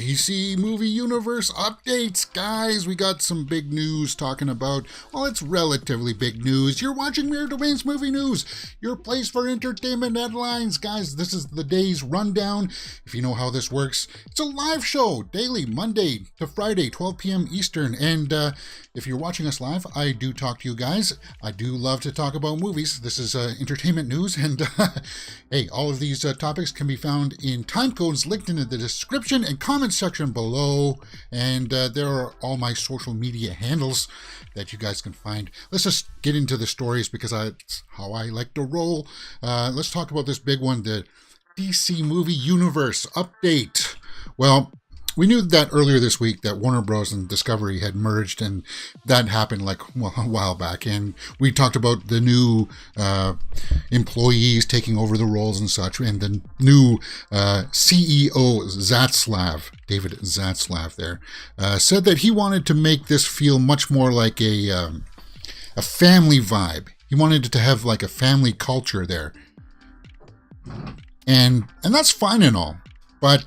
DC movie universe updates, guys. We got some big news talking about, well, it's relatively big news. You're watching Mirror Domain's Movie News, your place for entertainment headlines. Guys, this is the day's rundown. If you know how this works, it's a live show daily, Monday to Friday, 12 p.m. Eastern. And if you're watching us live, I do talk to you guys. I do love to talk about movies. This is entertainment news. And hey, all of these topics can be found in time codes linked in the description and comment section below, and there are all my social media handles that you guys can find. Let's just get into the stories because that's how I like to roll. Let's talk about this big one, the DC movie universe update. Well, we knew that earlier this week that Warner Bros. And Discovery had merged, and that happened like a while back. And we talked about the new employees taking over the roles and such, and the new CEO, David Zaslav there, said that he wanted to make this feel much more like a family vibe. He wanted it to have like a family culture there. And that's fine and all. But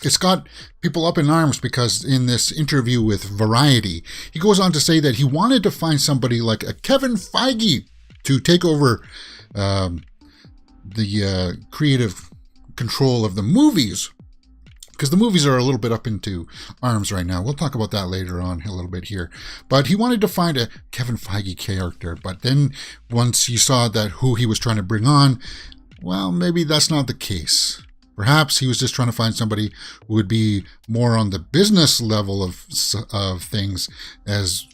it's got people up in arms because in this interview with Variety, he goes on to say that he wanted to find somebody like a Kevin Feige to take over the creative control of the movies, because the movies are a little bit up into arms right now. We'll talk about that later on a little bit here. But he wanted to find a Kevin Feige character. But then once you saw that who he was trying to bring on, well, maybe that's not the case. Perhaps he was just trying to find somebody who would be more on the business level of things, as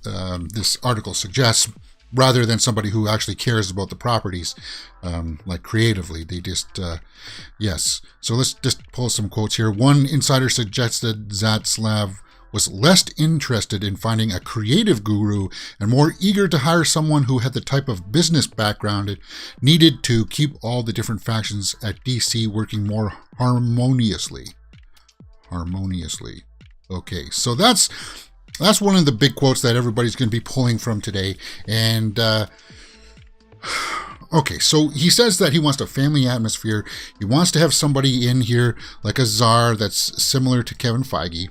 this article suggests, rather than somebody who actually cares about the properties, like creatively. They just, yes. So let's just pull some quotes here. One insider suggested Zaslav was less interested in finding a creative guru and more eager to hire someone who had the type of business background it needed to keep all the different factions at DC working more harmoniously. Okay, so that's one of the big quotes that everybody's going to be pulling from today. And okay, so he says that he wants a family atmosphere. He wants to have somebody in here like a czar that's similar to Kevin Feige.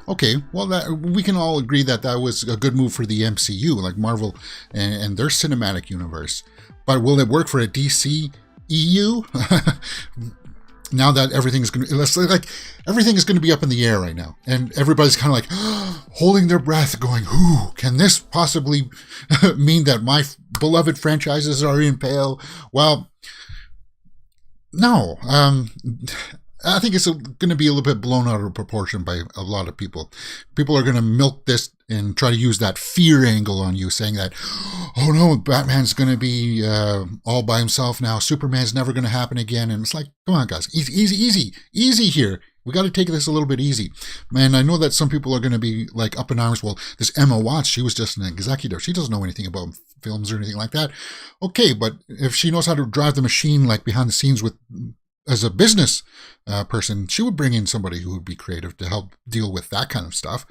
Okay, well, we can all agree that that was a good move for the MCU, like Marvel and their cinematic universe. But will it work for a DCEU? Now that everything is going to be up in the air right now, and everybody's kind of like holding their breath, going, "Who can this possibly mean that my beloved franchises are in peril?" Well, no. I think it's going to be a little bit blown out of proportion by a lot of people. People are going to milk this and try to use that fear angle on you, saying that, oh no, Batman's going to be all by himself now. Superman's never going to happen again. And it's like, come on, guys, easy here. We got to take this a little bit easy. Man, I know that some people are going to be like up in arms. Well, this Emma Watts, she was just an executive. She doesn't know anything about films or anything like that. Okay, but if she knows how to drive the machine like behind the scenes as a business person, she would bring in somebody who would be creative to help deal with that kind of stuff.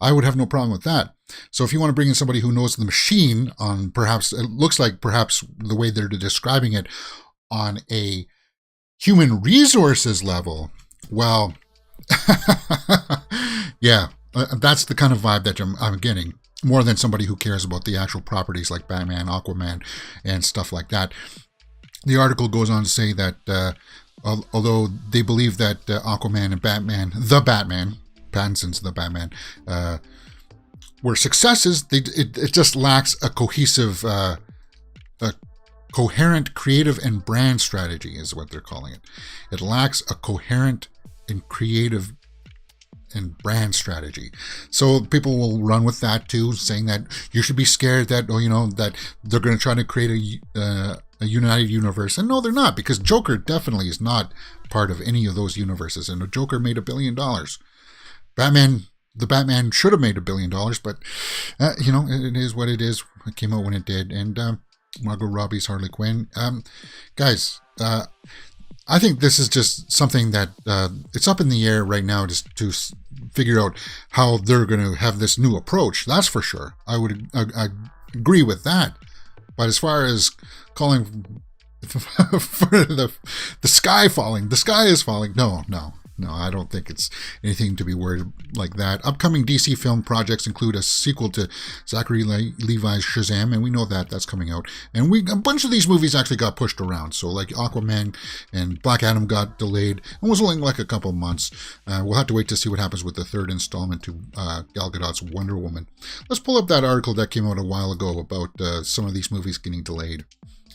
I would have no problem with that. So if you want to bring in somebody who knows the machine on perhaps the way they're describing it on a human resources level, well, yeah, that's the kind of vibe that I'm getting, more than somebody who cares about the actual properties like Batman, Aquaman, and stuff like that. The article goes on to say that although they believe that Aquaman and Pattinson's The Batman, were successes, it just lacks a cohesive, a coherent creative and brand strategy is what they're calling it. It lacks a coherent and creative and brand strategy. So people will run with that too, saying that you should be scared that, that they're going to try to create a united universe. And no, they're not, because Joker definitely is not part of any of those universes. And the Joker made $1 billion. The Batman should have made $1 billion, but it is what it is. It came out when it did. And Margot Robbie's Harley Quinn. Guys, I think this is just something that it's up in the air right now, just to figure out how they're going to have this new approach. That's for sure. I agree with that. But as far as calling for the sky falling, the sky is falling. No. No, I don't think it's anything to be worried like that. Upcoming DC film projects include a sequel to Zachary Levi's Shazam, and we know that that's coming out. And a bunch of these movies actually got pushed around. So like Aquaman and Black Adam got delayed and was only like a couple of months. We'll have to wait to see what happens with the third installment to Gal Gadot's Wonder Woman. Let's pull up that article that came out a while ago about some of these movies getting delayed.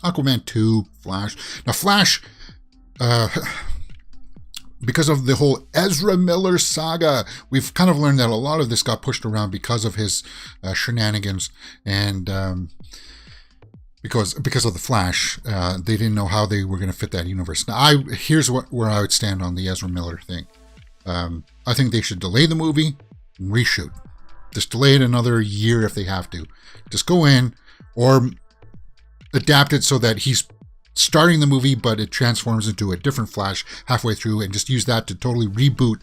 Aquaman 2, Flash. Now Flash... because of the whole Ezra Miller saga, we've kind of learned that a lot of this got pushed around because of his shenanigans, and because of the Flash, they didn't know how they were going to fit that universe. Now, here's where I would stand on the Ezra Miller thing. I think they should delay the movie and reshoot. Just delay it another year if they have to. Just go in or adapt it so that he's starting the movie, but it transforms into a different Flash halfway through, and just use that to totally reboot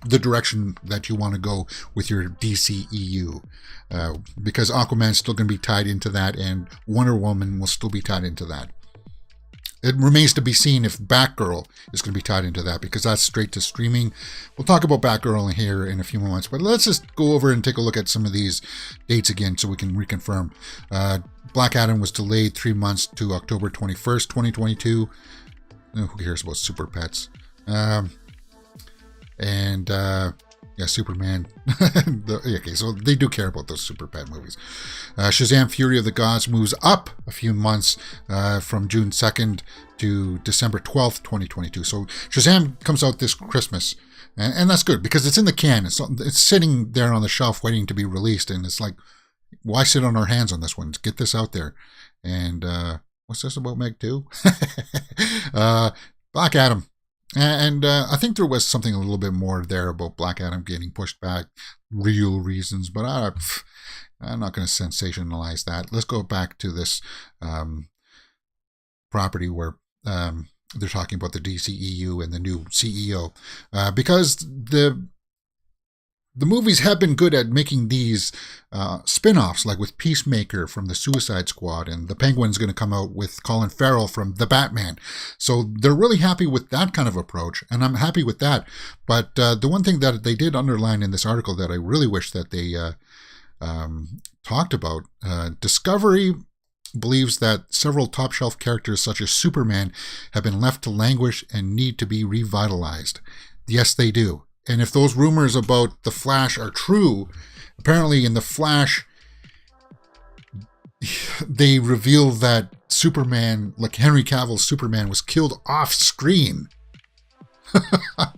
the direction that you want to go with your DCEU. Because Aquaman's still going to be tied into that, and Wonder Woman will still be tied into that. It remains to be seen if Batgirl is going to be tied into that, because that's straight to streaming. We'll talk about Batgirl here in a few moments, but let's just go over and take a look at some of these dates again so we can reconfirm. Black Adam was delayed 3 months to October 21st, 2022. Who cares about super pets? Superman. Okay, so they do care about those super pet movies. Shazam Fury of the Gods moves up a few months from June 2nd to December 12th, 2022. So Shazam comes out this Christmas. And that's good because it's in the can. It's sitting there on the shelf waiting to be released. And it's like, why sit on our hands on this one? Let's get this out there. And what's this about Meg 2? Black Adam. And I think there was something a little bit more there about Black Adam getting pushed back, real reasons, but I'm not going to sensationalize that. Let's go back to this property where they're talking about the DCEU and the new CEO, because the movies have been good at making these spin-offs, like with Peacemaker from the Suicide Squad, and the Penguin's going to come out with Colin Farrell from The Batman. So they're really happy with that kind of approach, and I'm happy with that. But the one thing that they did underline in this article that I really wish that they talked about, Discovery believes that several top-shelf characters such as Superman have been left to languish and need to be revitalized. Yes, they do. And if those rumors about the Flash are true, apparently in the Flash, they reveal that Superman, like Henry Cavill's Superman, was killed off screen.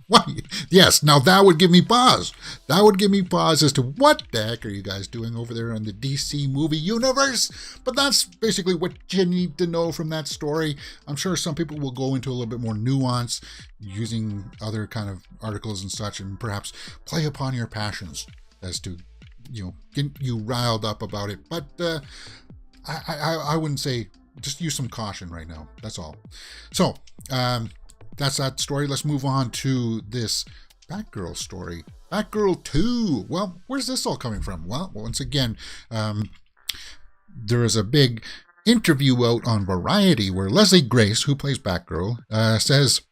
What? Yes, now that would give me pause. That would give me pause as to what the heck are you guys doing over there in the DC movie universe? But that's basically what you need to know from that story. I'm sure some people will go into a little bit more nuance using other kind of articles and such, and perhaps play upon your passions as to, get you riled up about it. But I wouldn't say, just use some caution right now. That's all. So, that's that story. Let's move on to this Batgirl story. Batgirl 2. Well, where's this all coming from? Well, once again, there is a big interview out on Variety where Leslie Grace, who plays Batgirl, says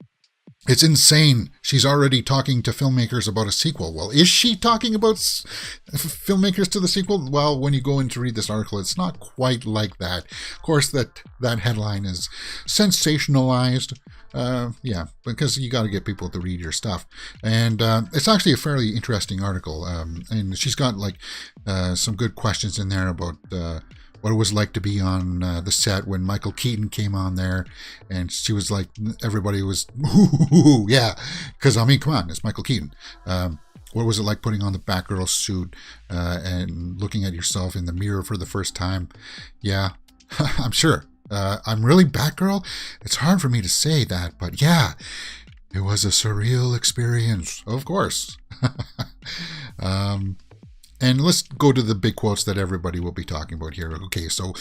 it's insane. She's already talking to filmmakers about a sequel. Well, is she talking about filmmakers to the sequel? Well, when you go in to read this article, it's not quite like that. Of course, that headline is sensationalized. Because you got to get people to read your stuff. And it's actually a fairly interesting article. And she's got some good questions in there about what it was like to be on the set when Michael Keaton came on there. And she was like, everybody was, ooh, yeah. Because, I mean, come on, it's Michael Keaton. What was it like putting on the Batgirl suit and looking at yourself in the mirror for the first time? Yeah, I'm sure. I'm really Batgirl? It's hard for me to say that, but yeah, it was a surreal experience, of course. And let's go to the big quotes that everybody will be talking about here. Okay, so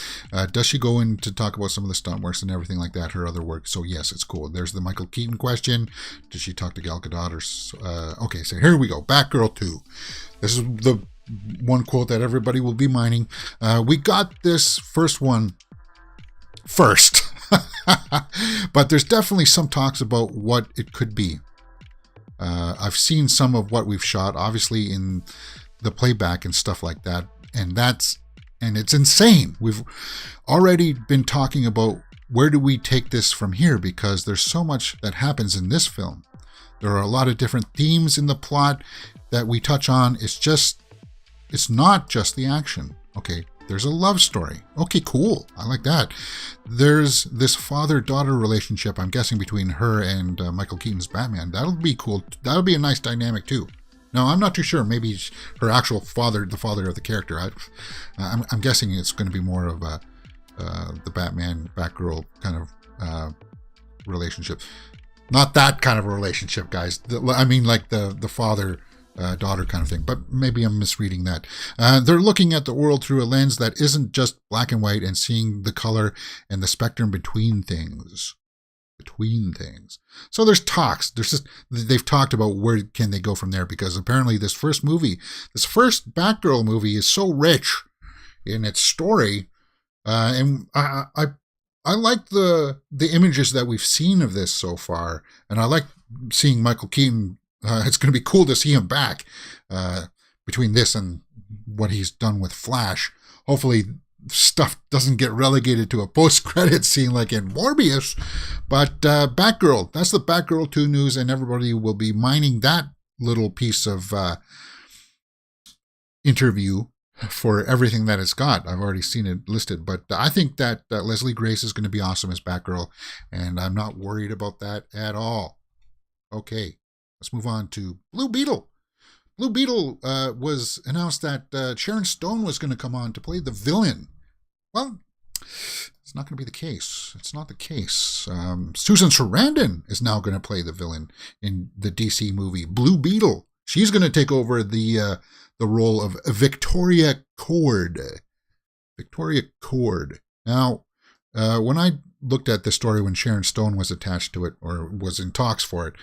does she go in to talk about some of the stunt works and everything like that, her other work? So yes, it's cool. There's the Michael Keaton question. Does she talk to Gal Gadot? Okay, so here we go. Batgirl 2. This is the one quote that everybody will be mining. We got this first one first. But there's definitely some talks about what it could be. I've seen some of what we've shot, obviously in the playback and stuff like that, and it's insane. We've already been talking about where do we take this from here, because there's so much that happens in this film. There are a lot of different themes in the plot that we touch on. It's not just the action. Okay, there's a love story. Okay, cool. I like that. There's this father-daughter relationship, I'm guessing, between her and Michael Keaton's Batman. That'll be cool. That'll be a nice dynamic too. Now, I'm not too sure. Maybe her actual father, the father of the character. I'm guessing it's going to be more of the Batgirl kind of relationship. Not that kind of a relationship, guys. I mean, like the father daughter kind of thing, but maybe I'm misreading that. They're looking at the world through a lens that isn't just black and white and seeing the color and the spectrum between things. So there's talks. They've talked about where can they go from there, because apparently this first Batgirl movie is so rich in its story, and I like the images that we've seen of this so far, and I like seeing Michael Keaton. It's going to be cool to see him back between this and what he's done with Flash. Hopefully stuff doesn't get relegated to a post-credit scene like in Morbius. But Batgirl, that's the Batgirl 2 news, and everybody will be mining that little piece of interview for everything that it's got. I've already seen it listed, but I think that Leslie Grace is going to be awesome as Batgirl, and I'm not worried about that at all. Okay. Let's move on to Blue Beetle. Blue Beetle was announced that Sharon Stone was going to come on to play the villain. Well, it's not going to be the case. It's not the case. Susan Sarandon is now going to play the villain in the DC movie Blue Beetle. She's going to take over the role of Victoria Cord. Now, when I looked at the story when Sharon Stone was attached to it, or was in talks for it,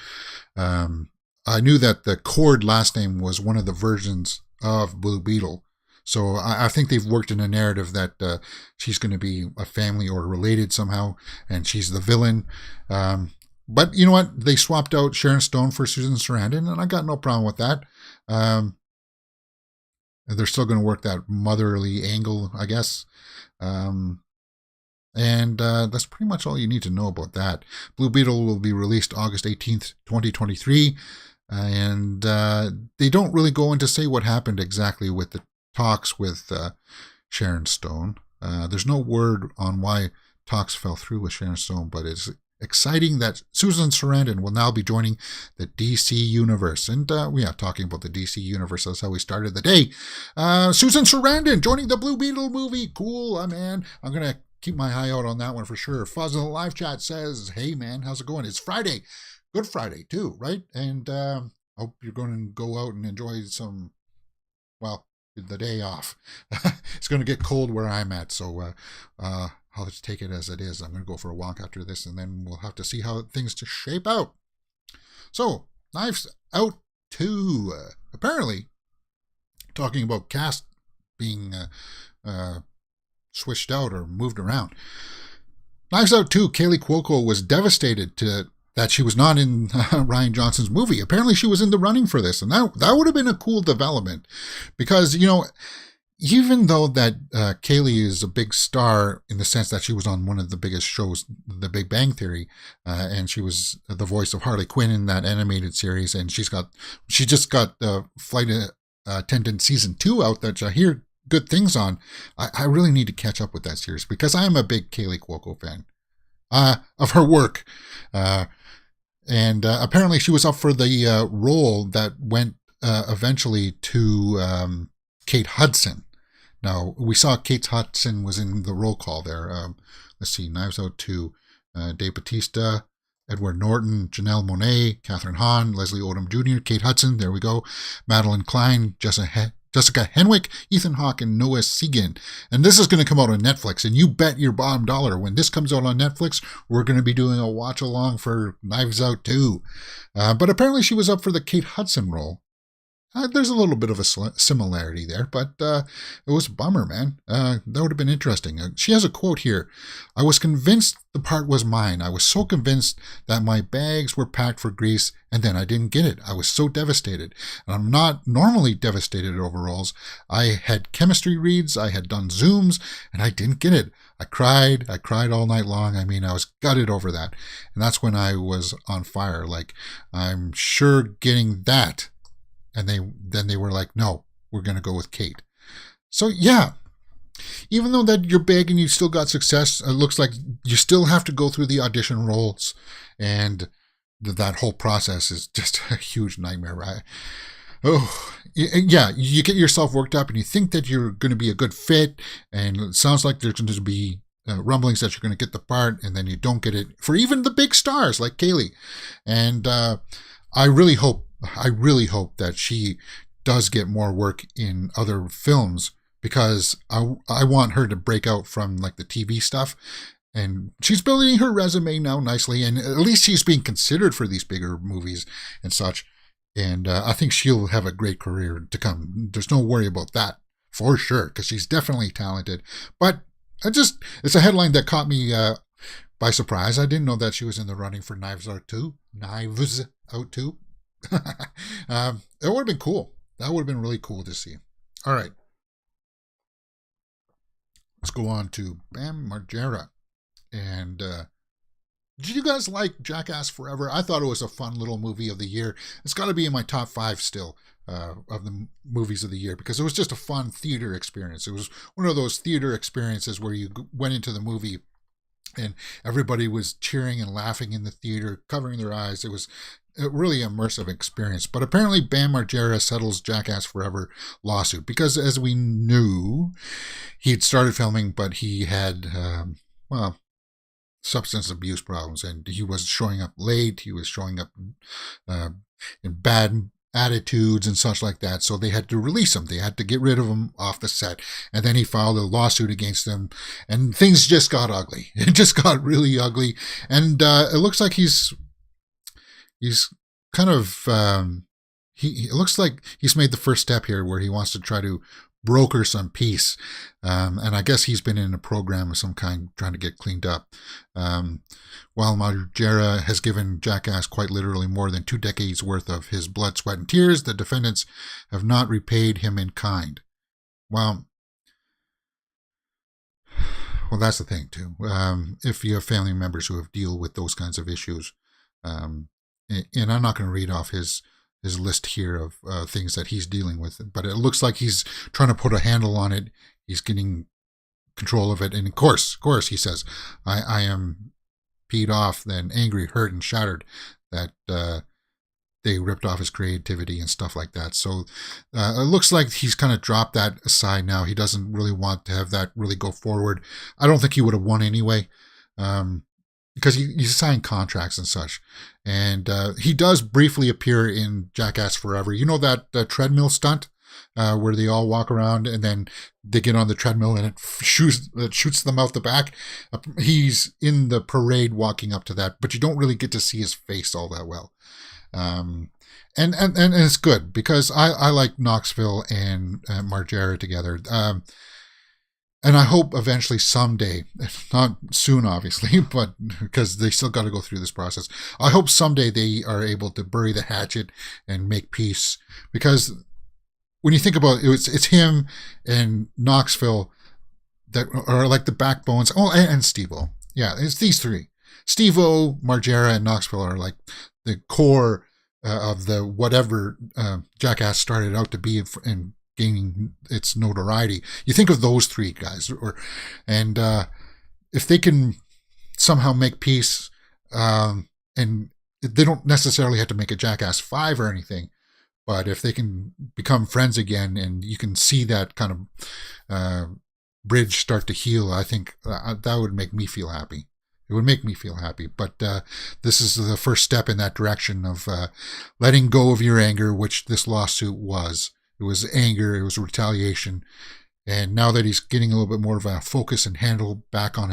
I knew that the Cord last name was one of the versions of Blue Beetle. So I think they've worked in a narrative that she's going to be a family or related somehow, and she's the villain. But you know what? They swapped out Sharon Stone for Susan Sarandon, and I got no problem with that. They're still going to work that motherly angle, I guess. And that's pretty much all you need to know about that. Blue Beetle will be released August 18th, 2023. And they don't really go into say what happened exactly with the talks with Sharon Stone. There's no word on why talks fell through with Sharon Stone, but it's exciting that Susan Sarandon will now be joining the DC Universe. And talking about the DC Universe, that's how we started the day. Susan Sarandon joining the Blue Beetle movie. Cool, man. I'm going to keep my eye out on that one for sure. Fuzz in the live chat says, hey, man, how's it going? It's Friday. Good Friday, too, right? And I hope you're going to go out and enjoy some, the day off. It's going to get cold where I'm at, so I'll just take it as it is. I'm going to go for a walk after this, and then we'll have to see how things just shape out. So, Knives Out 2. Apparently, talking about cast being switched out or moved around. Knives Out 2, Kaylee Cuoco was devastated that she was not in Rian Johnson's movie. Apparently she was in the running for this, and that would have been a cool development, because, even though that Kaylee is a big star in the sense that she was on one of the biggest shows, The Big Bang Theory, and she was the voice of Harley Quinn in that animated series, and she just got the Flight Attendant Season 2 out that I hear good things on. I really need to catch up with that series, because I am a big Kaylee Cuoco fan of her work. And apparently she was up for the role that went eventually to Kate Hudson. Now, we saw Kate Hudson was in the roll call there. Let's see, Knives Out 2, Dave Bautista, Edward Norton, Janelle Monáe, Catherine Hahn, Leslie Odom Jr., Kate Hudson, there we go, Madeline Klein, Jessica Henwick, Ethan Hawke, and Noah Segan. And this is going to come out on Netflix. And you bet your bottom dollar, when this comes out on Netflix, we're going to be doing a watch-along for Knives Out 2. But apparently she was up for the Kate Hudson role. There's a little bit of a similarity there, but it was a bummer, man. That would have been interesting. She has a quote here. I was convinced the part was mine. I was so convinced that my bags were packed for Greece, and then I didn't get it. I was so devastated. And I'm not normally devastated over roles. I had chemistry reads, I had done Zooms, and I didn't get it. I cried all night long. I mean, I was gutted over that. And that's when I was on fire. Like, I'm sure getting that. And then they were like, no, we're going to go with Kate. So, yeah, even though that you're big and you still got success, it looks like you still have to go through the audition roles. And that whole process is just a huge nightmare, right? Oh, yeah, you get yourself worked up and you think that you're going to be a good fit. And it sounds like there's going to be rumblings that you're going to get the part, and then you don't get it for even the big stars like Kaylee. And I really hope that she does get more work in other films, because I want her to break out from like the TV stuff. And she's building her resume now nicely, and at least she's being considered for these bigger movies and such. And I think she'll have a great career to come. There's no worry about that for sure, because she's definitely talented. But it's a headline that caught me by surprise. I didn't know that she was in the running for Knives Out 2. Knives Out 2. It would have been cool. That would have been really cool to see. All right. Let's go on to Bam Margera. And did you guys like Jackass Forever? I thought it was a fun little movie of the year. It's got to be in my top 5 still of the movies of the year, because it was just a fun theater experience. It was one of those theater experiences where you went into the movie and everybody was cheering and laughing in the theater, covering their eyes. It was a really immersive experience. But apparently Bam Margera settles Jackass Forever lawsuit, because as we knew, he'd started filming, but he had, substance abuse problems, and he was showing up late. He was showing up in bad attitudes and such like that. So they had to release him. They had to get rid of him off the set. And then he filed a lawsuit against them, and things just got ugly. It just got really ugly. And it looks like he's kind of, it looks like he's made the first step here where he wants to try to broker some peace. And I guess he's been in a program of some kind trying to get cleaned up. While Margera has given Jackass quite literally more than 2 decades worth of his blood, sweat, and tears, the defendants have not repaid him in kind. Well, that's the thing too. If you have family members who have dealt with those kinds of issues, and I'm not going to read off his list here of things that he's dealing with, but it looks like he's trying to put a handle on it. He's getting control of it. And of course, he says, I am peed off, then angry, hurt, and shattered that they ripped off his creativity and stuff like that. So it looks like he's kind of dropped that aside now. He doesn't really want to have that really go forward. I don't think he would have won anyway. Because he signed contracts and such. And he does briefly appear in Jackass Forever. You know that treadmill stunt where they all walk around and then they get on the treadmill and it shoots them out the back? He's in the parade walking up to that, but you don't really get to see his face all that well. And it's good, because I like Knoxville and Margera together. And I hope eventually someday, not soon obviously, but because they still got to go through this process, I hope someday they are able to bury the hatchet and make peace. Because when you think about it, it's him and Knoxville that are like the backbones. Oh, and Steve-O. Yeah, it's these 3. Steve-O, Margera, and Knoxville are like the core of the whatever Jackass started out to be and gaining its notoriety. You think of those 3 guys, and if they can somehow make peace, and they don't necessarily have to make a Jackass 5 or anything, but if they can become friends again, and you can see that kind of bridge start to heal, I think that would make me feel happy. It would make me feel happy. But this is the first step in that direction of letting go of your anger, which this lawsuit was. It was anger, it was retaliation. And now that he's getting a little bit more of a focus and handle back on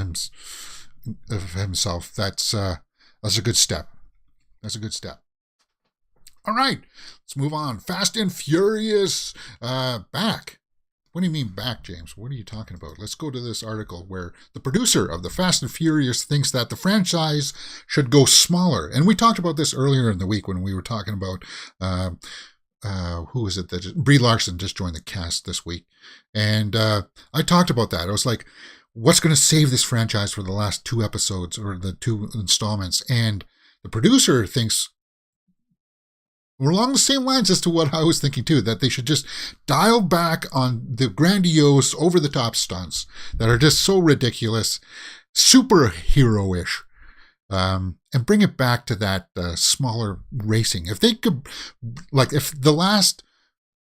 himself, that's a good step. That's a good step. All right, let's move on. Fast and Furious back. What do you mean back, James? What are you talking about? Let's go to this article where the producer of the Fast and Furious thinks that the franchise should go smaller. And we talked about this earlier in the week when we were talking about who is it that Brie Larson just joined the cast this week. And I talked about that. I was like, what's going to save this franchise for the last 2 episodes or the 2 installments? And the producer thinks we're along the same lines as to what I was thinking too, that they should just dial back on the grandiose, over-the-top stunts that are just so ridiculous, superhero-ish, and bring it back to that smaller racing. If they could, like, if the last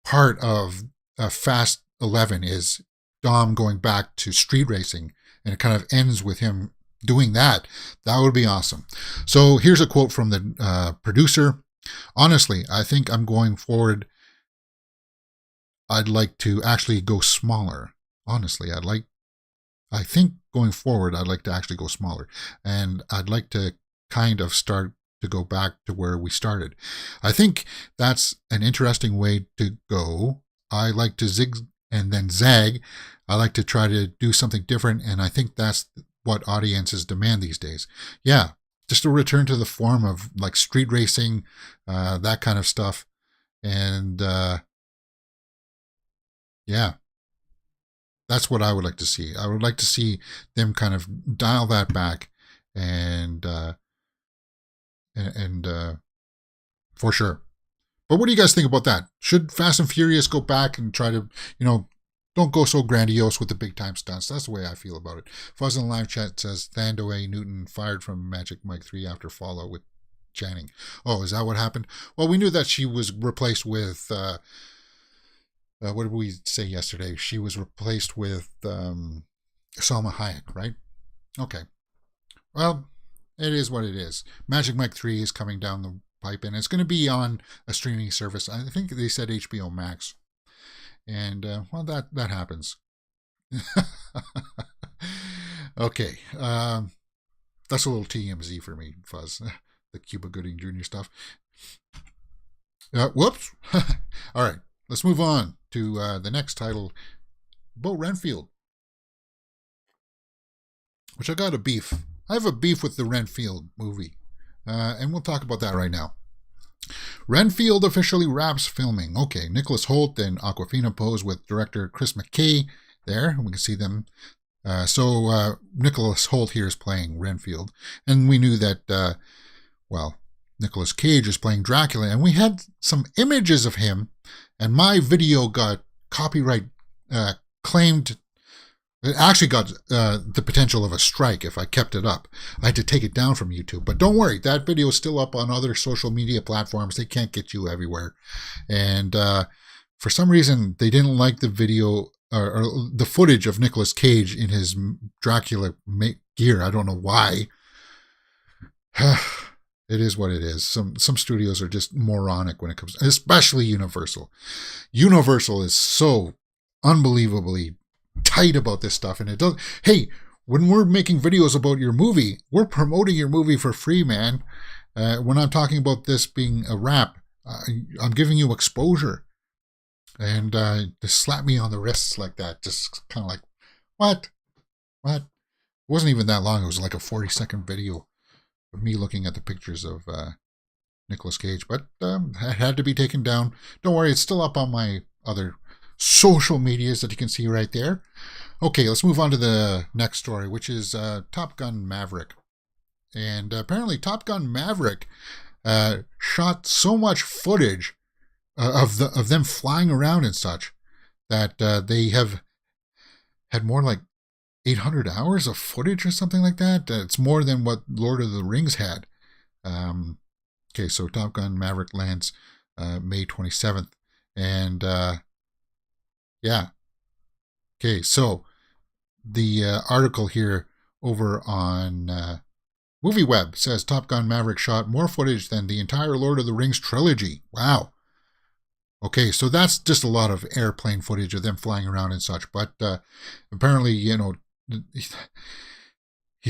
part of Fast 11 is Dom going back to street racing, and it kind of ends with him doing that, that would be awesome. So here's a quote from the producer. Honestly, I think I'm going forward. I'd like to actually go smaller. Honestly, I think going forward, I'd like to actually go smaller. And I'd like to kind of start to go back to where we started. I think that's an interesting way to go. I like to zig and then zag. I like to try to do something different. And I think that's what audiences demand these days. Yeah. Just a return to the form of like street racing, that kind of stuff. And yeah, that's what I would like to see. I would like to see them kind of dial that back and for sure. But what do you guys think about that? Should Fast and Furious go back and try to, don't go so grandiose with the big time stunts? That's the way I feel about it. Fuzz in the live chat says Thando A. Newton fired from Magic Mike 3 after Fallout with Channing. Oh, is that what happened? Well, we knew that she was replaced with, what did we say yesterday? She was replaced with Salma Hayek, right? Okay. Well, it is what it is. Magic Mike 3 is coming down the pipe, and it's going to be on a streaming service. I think they said HBO Max. And, well, that happens. Okay. That's a little TMZ for me, Fuzz. The Cuba Gooding Jr. stuff. Whoops. All right. Let's move on to the next title, Bo Renfield. Which I got a beef. I have a beef with the Renfield movie. And we'll talk about that right now. Renfield officially wraps filming. Okay, Nicholas Hoult and Awkwafina pose with director Chris McKay there. We can see them. So Nicholas Hoult here is playing Renfield. And we knew that, Nicolas Cage is playing Dracula. And we had some images of him. And my video got copyright claimed. It actually got the potential of a strike if I kept it up. I had to take it down from YouTube. But don't worry, that video is still up on other social media platforms. They can't get you everywhere. And for some reason, they didn't like the video or the footage of Nicolas Cage in his Dracula gear. I don't know why. It is what it is. Some studios are just moronic when it comes, especially Universal. Universal is so unbelievably tight about this stuff, and it does. Hey, when we're making videos about your movie, we're promoting your movie for free, man. When I'm talking about this being a wrap, I'm giving you exposure, and just slap me on the wrists like that, just kind of like, what? It wasn't even that long. It was like a 40-second video of me looking at the pictures of Nicolas Cage, but it had to be taken down. Don't worry, it's still up on my other social medias that you can see right there. Okay, let's move on to the next story, which is Top Gun Maverick. And apparently Top Gun Maverick shot so much footage of them flying around and such that they have had more like 800 hours of footage or something like that. It's more than what Lord of the Rings had. Okay, so Top Gun Maverick lands May 27th. And yeah. Okay, so the article here over on MovieWeb says Top Gun Maverick shot more footage than the entire Lord of the Rings trilogy. Wow. Okay, so that's just a lot of airplane footage of them flying around and such. But apparently, he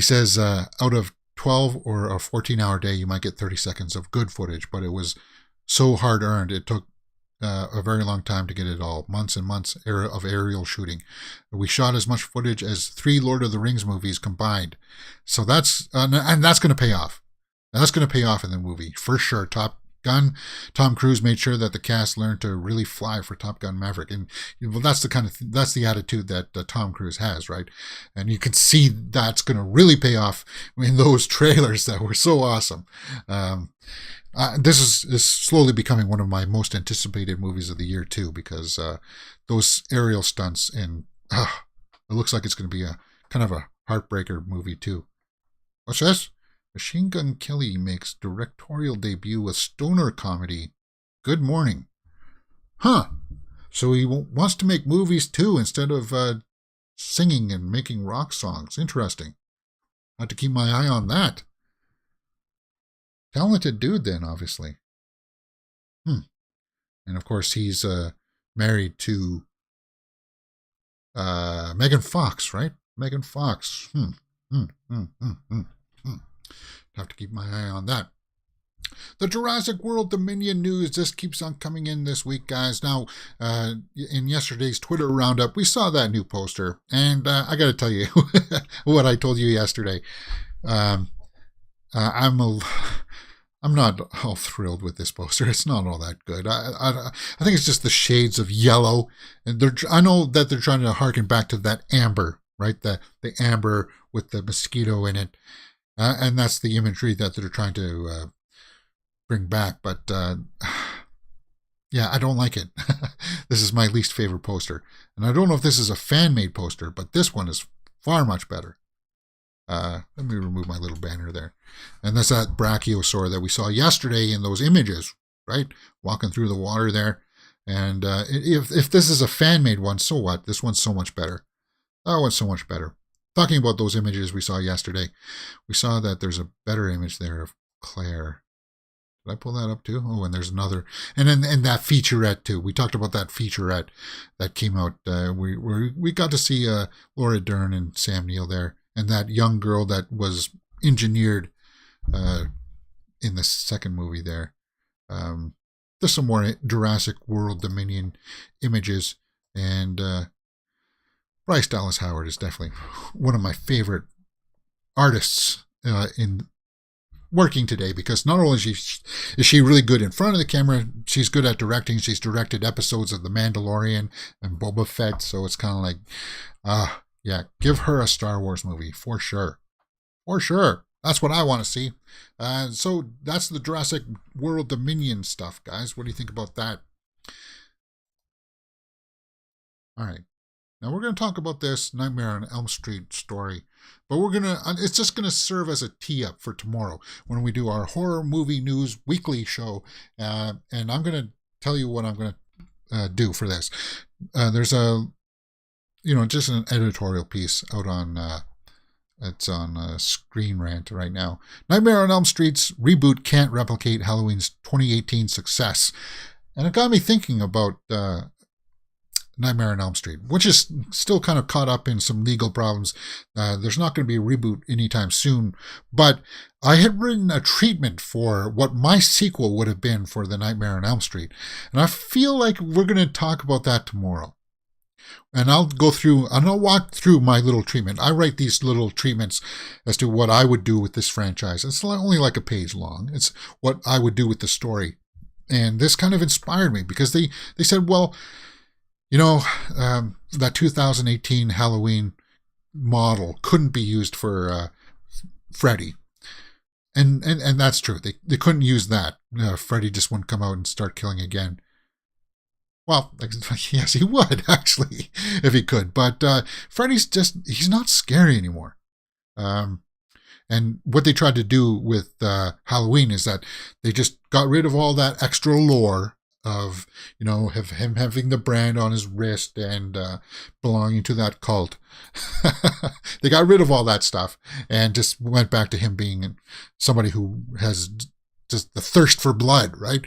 says out of 12 or a 14-hour day, you might get 30 seconds of good footage. But it was so hard earned. It took a very long time to get it all. Months and months of aerial shooting. We shot as much footage as 3 Lord of the Rings movies combined. So that's and that's going to pay off. And that's going to pay off in the movie for sure. Top Gun. Tom Cruise made sure that the cast learned to really fly for Top Gun Maverick, and well, that's the attitude that Tom Cruise has, right? And you can see that's going to really pay off in those trailers that were so awesome. This is slowly becoming one of my most anticipated movies of the year too, because those aerial stunts, and it looks like it's going to be a kind of a heartbreaker movie too. What's this? Machine Gun Kelly makes directorial debut with stoner comedy. Good morning. Huh. So he wants to make movies too instead of singing and making rock songs. Interesting. I have to keep my eye on that. Talented dude then, obviously. And of course he's married to Megan Fox, right? Megan Fox. Have to keep my eye on that. The Jurassic World Dominion news just keeps on coming in this week, guys. Now, in yesterday's Twitter roundup, we saw that new poster, and I got to tell you what I told you yesterday. I'm not all thrilled with this poster. It's not all that good. I think it's just the shades of yellow, and I know that they're trying to harken back to that amber, right? The amber with the mosquito in it. And that's the imagery that they're trying to bring back. But yeah, I don't like it. This is my least favorite poster. And I don't know if this is a fan-made poster, but this one is far much better. Let me remove my little banner there. And that's that brachiosaur that we saw yesterday in those images, right? Walking through the water there. And if this is a fan-made one, so what? This one's so much better. That one's so much better. Talking about those images we saw yesterday, we saw that there's a better image there of Claire. Did I pull that up too? Oh, and there's another. And then that featurette too. We talked about that featurette that came out. We got to see Laura Dern and Sam Neill there, and that young girl that was engineered in the second movie there. There's some more Jurassic World Dominion images, and Bryce Dallas Howard is definitely one of my favorite artists in working today, because not only is she really good in front of the camera, she's good at directing. She's directed episodes of The Mandalorian and Boba Fett, so it's kind of like, yeah, give her a Star Wars movie for sure. For sure. That's what I want to see. So that's the Jurassic World Dominion stuff, guys. What do you think about that? All right. Now we're going to talk about this Nightmare on Elm Street story, but it's just going to serve as a tee up for tomorrow when we do our horror movie news weekly show. And I'm going to tell you what I'm going to do for this. There's just an editorial piece out on, it's on Screen Rant right now. Nightmare on Elm Street's reboot can't replicate Halloween's 2018 success. And it got me thinking about, Nightmare on Elm Street, which is still kind of caught up in some legal problems. There's not going to be a reboot anytime soon, but I had written a treatment for what my sequel would have been for the Nightmare on Elm Street, and I feel like we're going to talk about that tomorrow. And I'll walk through my little treatment. I write these little treatments as to what I would do with this franchise. It's only like a page long. It's what I would do with the story. And this kind of inspired me because they said, well, that 2018 Halloween model couldn't be used for Freddy. And that's true. They couldn't use that. Freddy just wouldn't come out and start killing again. Well, yes, he would, actually, if he could. But Freddy's he's not scary anymore. And what they tried to do with Halloween is that they just got rid of all that extra lore of, have him having the brand on his wrist and belonging to that cult. They got rid of all that stuff and just went back to him being somebody who has just the thirst for blood, right?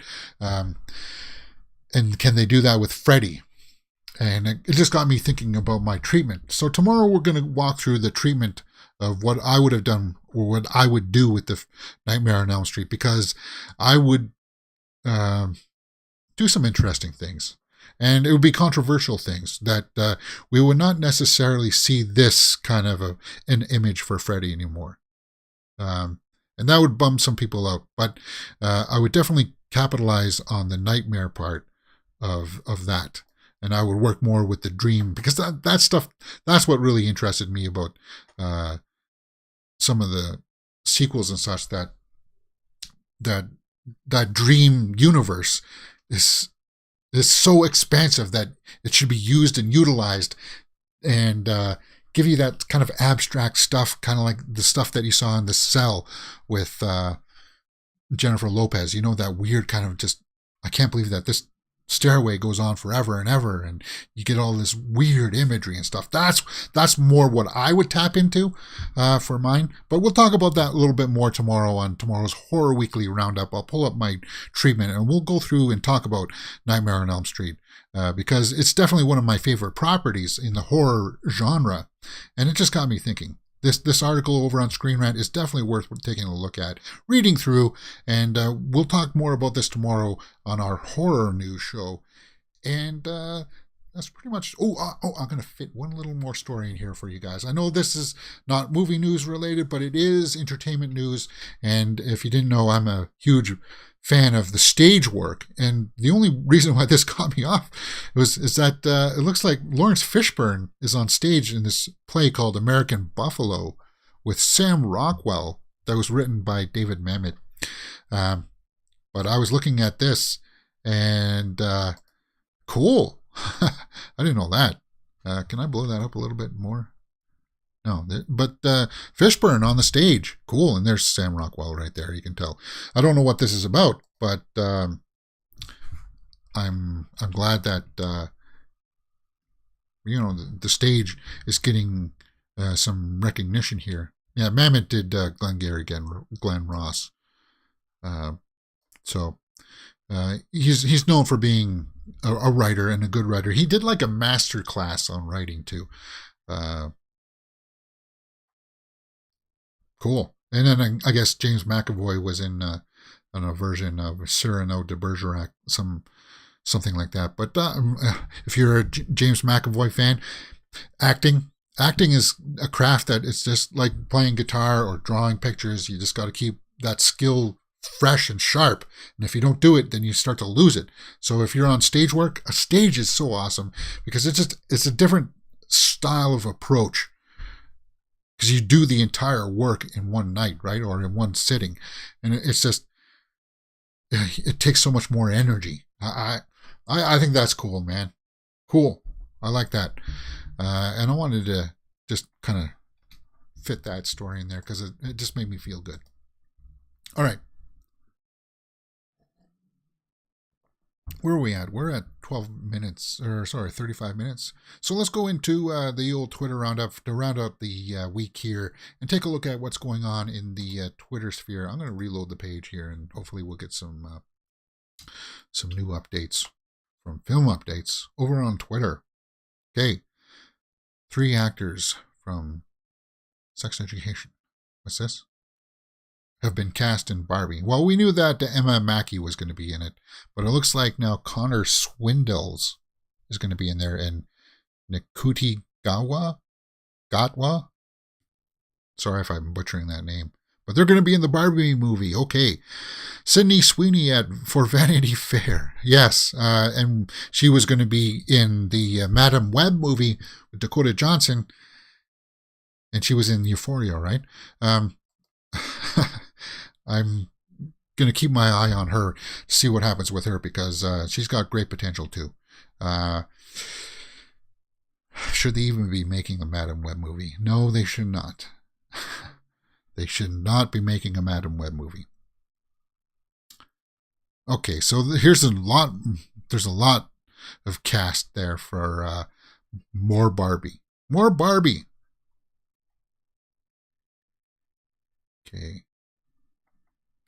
And can they do that with Freddy? And it just got me thinking about my treatment. So tomorrow we're going to walk through the treatment of what I would have done or what I would do with the Nightmare on Elm Street, because I would do some interesting things. And it would be controversial things that we would not necessarily see this kind of an image for Freddy anymore. And that would bum some people out. But I would definitely capitalize on the nightmare part of that. And I would work more with the dream, because that stuff, that's what really interested me about some of the sequels and such, that dream universe is so expansive that it should be used and utilized, and give you that kind of abstract stuff, kind of like the stuff that you saw in The Cell with Jennifer Lopez. You know, that weird kind of just, I can't believe that this stairway goes on forever and ever, and you get all this weird imagery and stuff. That's more what I would tap into for mine. But we'll talk about that a little bit more tomorrow on tomorrow's Horror Weekly Roundup. I'll pull up my treatment and we'll go through and talk about Nightmare on Elm Street, because it's definitely one of my favorite properties in the horror genre, and it just got me thinking. This article over on Screen Rant is definitely worth taking a look at, reading through, and we'll talk more about this tomorrow on our horror news show. And that's pretty much... I'm going to fit one little more story in here for you guys. I know this is not movie news related, but it is entertainment news. And if you didn't know, I'm a huge fan of the stage work, and the only reason why this caught me off is that it looks like Lawrence Fishburne is on stage in this play called American Buffalo with Sam Rockwell, that was written by David Mamet. But I was looking at this, and cool. I didn't know that. Can I blow that up a little bit more? No, but Fishburne on the stage, cool, and there's Sam Rockwell right there. You can tell. I don't know what this is about, but I'm glad that the stage is getting some recognition here. Yeah, Mamet did Glengarry Glen Ross, so he's known for being a writer, and a good writer. He did like a master class on writing too. Cool. And then I guess James McAvoy was in a version of Cyrano de Bergerac, something like that. But if you're a James McAvoy fan, acting is a craft that it's just like playing guitar or drawing pictures. You just got to keep that skill fresh and sharp. And if you don't do it, then you start to lose it. So if you're on stage work, a stage is so awesome because it's a different style of approach. Because you do the entire work in one night, right? Or in one sitting. And it's just, it takes so much more energy. I think that's cool, man. Cool. I like that. And I wanted to just kind of fit that story in there because it just made me feel good. All right. Where are we at? We're at 35 minutes. So let's go into the old Twitter roundup to round out the week here and take a look at what's going on in the Twitter sphere. I'm going to reload the page here and hopefully we'll get some new updates from Film Updates over on Twitter. Okay. 3 actors from Sex Education. What's this? Have been cast in Barbie. Well, we knew that Emma Mackey was going to be in it, but it looks like now Connor Swindles is going to be in there, and Nikuti Gatwa. Sorry if I'm butchering that name, but they're going to be in the Barbie movie. Okay, Sydney Sweeney for Vanity Fair, yes, and she was going to be in the Madam Web movie with Dakota Johnson, and she was in Euphoria, right? I'm going to keep my eye on her to see what happens with her because she's got great potential too. Should they even be making a Madam Web movie? No, they should not. They should not be making a Madam Web movie. Okay, so there's a lot of cast there for more Barbie. More Barbie. Okay.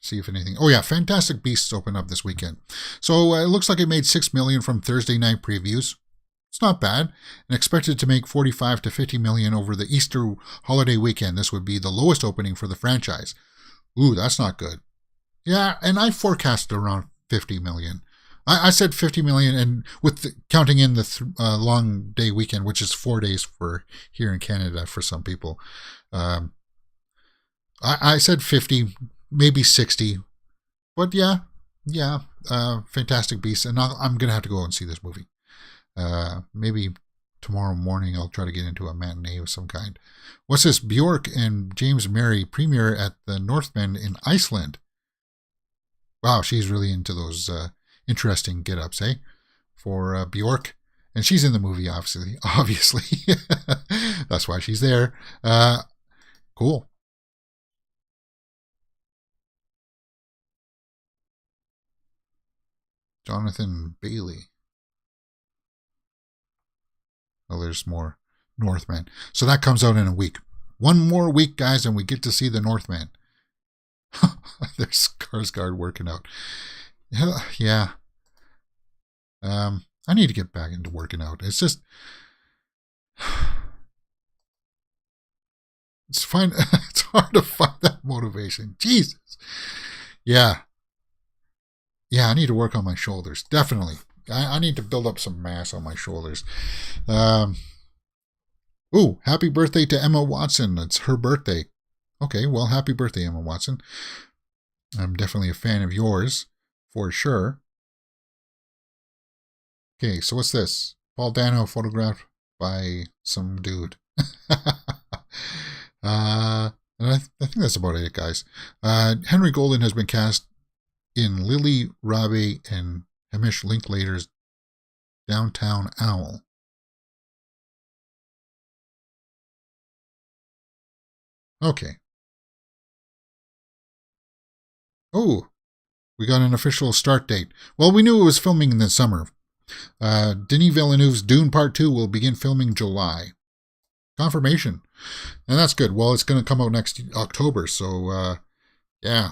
See if anything. Oh yeah, Fantastic Beasts opened up this weekend. So it looks like it made $6 million from Thursday night previews. It's not bad. And expected to make $45 to $50 million over the Easter holiday weekend. This would be the lowest opening for the franchise. Ooh, that's not good. Yeah, and I forecasted around 50 million. I said 50 million, and with counting in the long day weekend, which is 4 days for here in Canada for some people. I said 50, maybe 60, but yeah, Fantastic Beasts, and I'm gonna have to go and see this movie. Maybe tomorrow morning I'll try to get into a matinee of some kind. What's this? Bjork and James Mary premiere at the Northman in Iceland. Wow, she's really into those interesting get-ups, eh? For Bjork. And she's in the movie, obviously. That's why she's there. Cool. Jonathan Bailey. Oh, there's more Northman. So that comes out in a week. One more week, guys, and we get to see the Northman. There's Skarsgård working out. Yeah. I need to get back into working out. It's just... It's hard to find that motivation. Jesus. Yeah. Yeah, I need to work on my shoulders. Definitely. I need to build up some mass on my shoulders. Ooh, happy birthday to Emma Watson. It's her birthday. Okay, well, happy birthday, Emma Watson. I'm definitely a fan of yours, for sure. Okay, so what's this? Paul Dano photographed by some dude. And I think that's about it, guys. Henry Golden has been cast in Lily Rabe and Hamish Linklater's Downtown Owl. Okay. Oh, we got an official start date. Well, we knew it was filming in the summer. Denis Villeneuve's Dune Part 2 will begin filming July. Confirmation. And that's good. Well, it's going to come out next October, so yeah.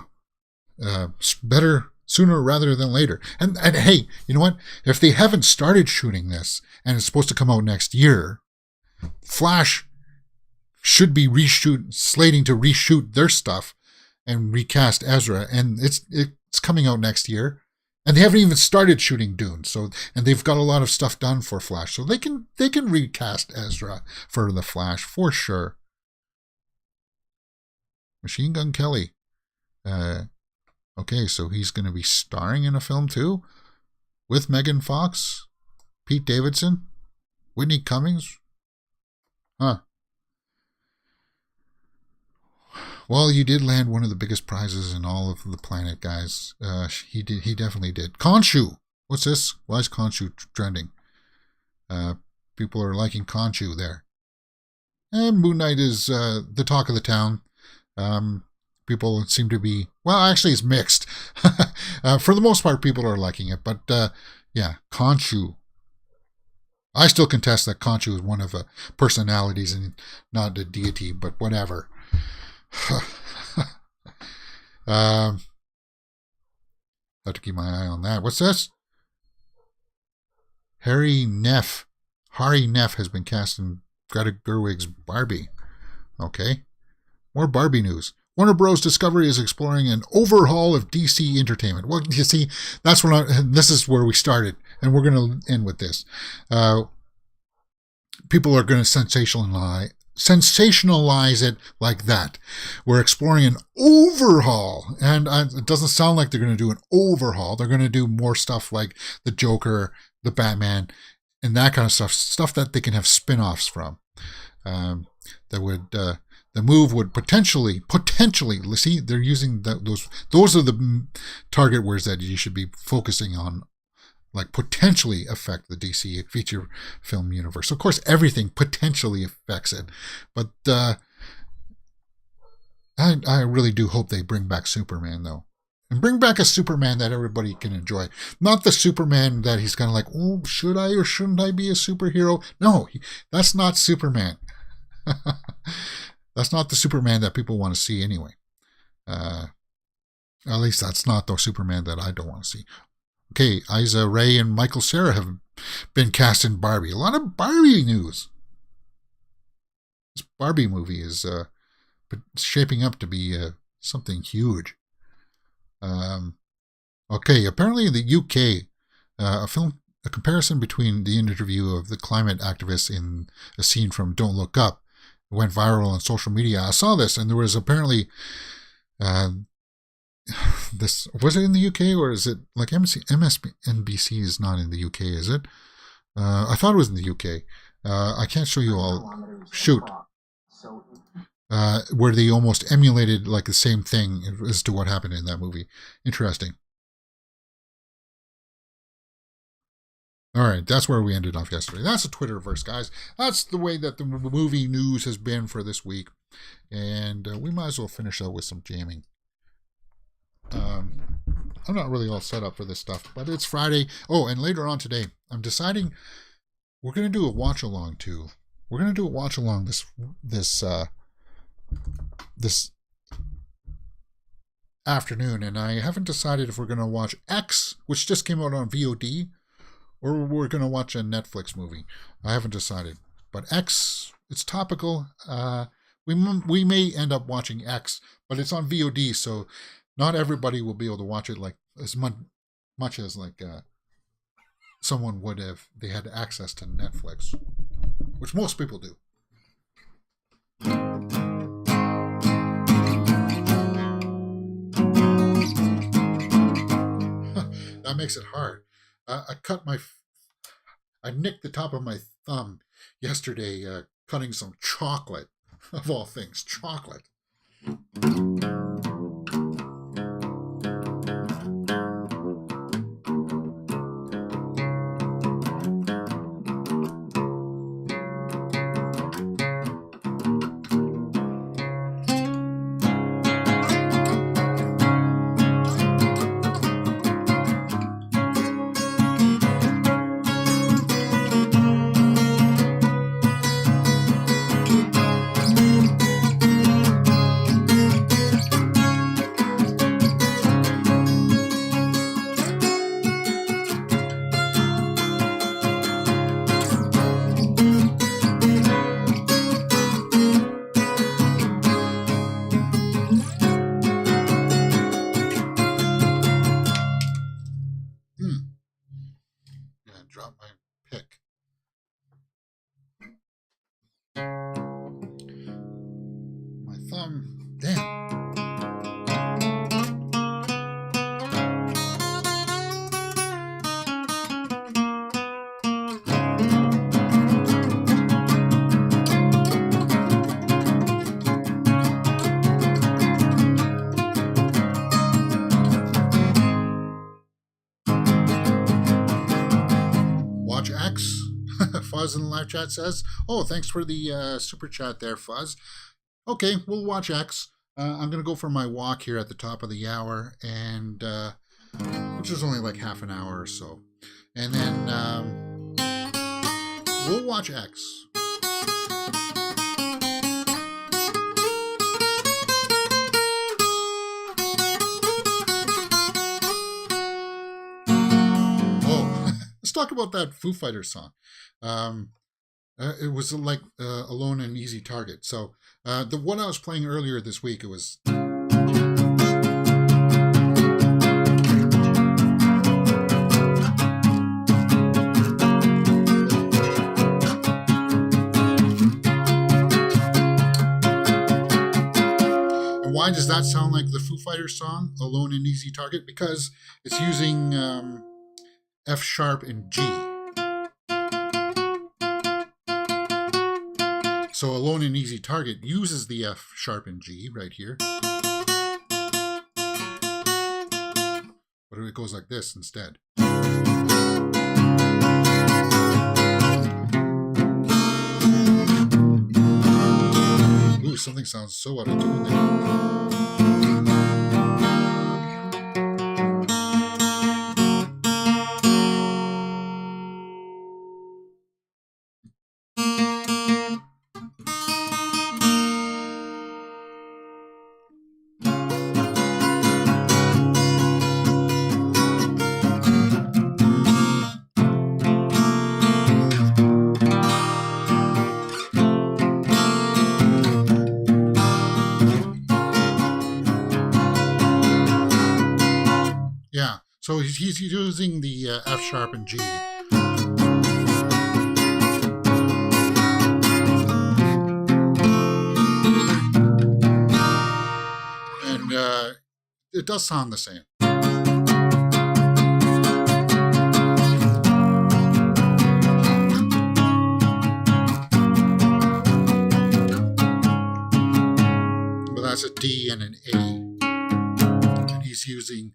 Better sooner rather than later. And hey, you know what? If they haven't started shooting this and it's supposed to come out next year, Flash should be slating to reshoot their stuff and recast Ezra, and it's coming out next year. And they haven't even started shooting Dune, and they've got a lot of stuff done for Flash, so they can recast Ezra for the Flash for sure. Machine Gun Kelly. Okay, so he's going to be starring in a film too, with Megan Fox, Pete Davidson, Whitney Cummings. Huh. Well, you did land one of the biggest prizes in all of the planet, guys. He definitely did. Khonshu. What's this? Why is Khonshu trending? People are liking Khonshu there. And Moon Knight is the talk of the town. People seem to be... Well, actually, it's mixed. For the most part, people are liking it. But, yeah, Khonshu. I still contest that Khonshu is one of the personalities and not a deity, but whatever. Have to keep my eye on that. What's this? Hari Nef has been cast in Greta Gerwig's Barbie. Okay. More Barbie news. Warner Bros. Discovery is exploring an overhaul of DC Entertainment. Well, you see, that's this is where we started, and we're going to end with this. People are going to sensationalize it like that. We're exploring an overhaul, and it doesn't sound like they're going to do an overhaul. They're going to do more stuff like the Joker, the Batman, and that kind of stuff that they can have spin-offs from. The move would potentially, see, they're using those are the target words that you should be focusing on, like potentially affect the DC feature film universe. Of course, everything potentially affects it, but I really do hope they bring back Superman, though. And bring back a Superman that everybody can enjoy. Not the Superman that he's kind of like, oh, should I or shouldn't I be a superhero? No, that's not Superman. That's not the Superman that people want to see anyway. At least that's not the Superman that I don't want to see. Okay, Issa Rae and Michael Cera have been cast in Barbie. A lot of Barbie news. This Barbie movie is shaping up to be something huge. Okay, apparently in the UK, a comparison between the interview of the climate activists in a scene from Don't Look Up went viral on social media. I saw this, and there was apparently this, was it in the UK, or is it like MSNBC is not in the UK, is it? I thought it was in the UK. I can't show you all. Shoot. Where they almost emulated like the same thing as to what happened in that movie. Interesting. All right, that's where we ended off yesterday. That's the Twitterverse, guys. That's the way that the movie news has been for this week. And we might as well finish out with some jamming. I'm not really all set up for this stuff, but it's Friday. Oh, and later on today, I'm deciding we're going to do a watch-along, too. We're going to do a watch-along this afternoon, and I haven't decided if we're going to watch X, which just came out on VOD, or we're going to watch a Netflix movie. I haven't decided. But X, it's topical. We may end up watching X, but it's on VOD, so not everybody will be able to watch it like as much as like someone would if they had access to Netflix, which most people do. That makes it hard. I nicked the top of my thumb yesterday cutting some chocolate, of all things, chocolate. Drop my pick. My thumb. Damn. Watch X. Fuzz in the live chat says, oh, thanks for the super chat there, Fuzz. Okay, we'll watch X. I'm going to go for my walk here at the top of the hour, and which is only like half an hour or so. And then we'll watch X. Let's talk about that Foo Fighters song. It was like Alone and Easy Target. So the one I was playing earlier this week, it was... And why does that sound like the Foo Fighters song, Alone and Easy Target? Because it's using... F sharp and G. So Alone and Easy Target uses the F sharp and G right here. But it goes like this instead. Ooh, something sounds so out of tune there. So he's using the F sharp and G. And it does sound the same. But that's a D and an A. And he's using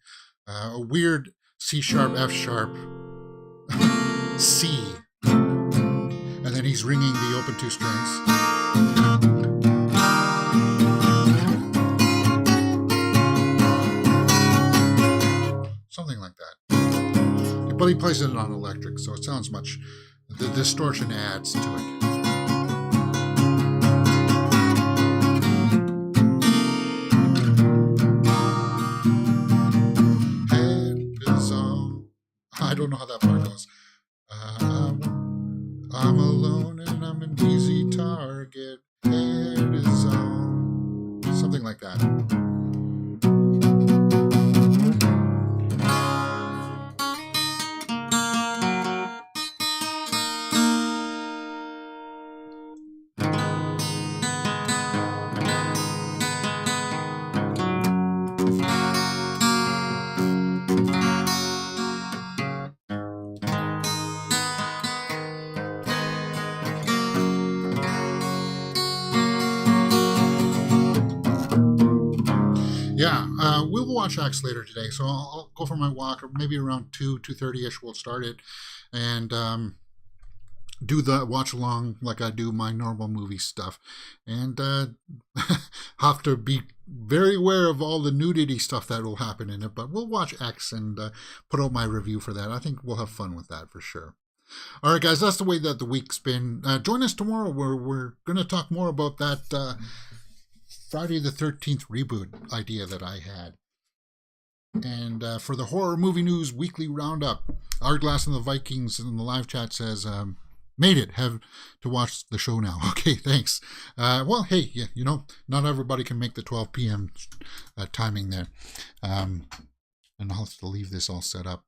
a weird C sharp, F sharp, C. And then he's ringing the open two strings. Something like that. But he plays it on electric, so it sounds much, the distortion adds to it. I don't know how that part goes. I'm alone and I'm an easy target. Head is on. Something like that. Yeah, we'll watch X later today, so I'll go for my walk, or maybe around 2:30ish we'll start it, and do the watch along like I do my normal movie stuff, and have to be very aware of all the nudity stuff that will happen in it, but we'll watch X and put out my review for that. I think we'll have fun with that for sure. All right, guys, that's the way that the week's been. Join us tomorrow where we're going to talk more about that Friday the 13th reboot idea that I had. And for the Horror Movie News Weekly Roundup, Hourglass and the Vikings in the live chat says, made it, have to watch the show now. Okay, thanks. Well, hey, yeah, you know, not everybody can make the 12 p.m. Timing there. And I'll have to leave this all set up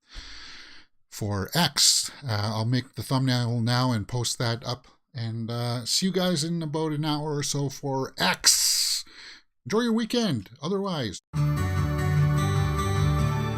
for X. I'll make the thumbnail now and post that up. And see you guys in about an hour or so for X. Enjoy your weekend. Otherwise.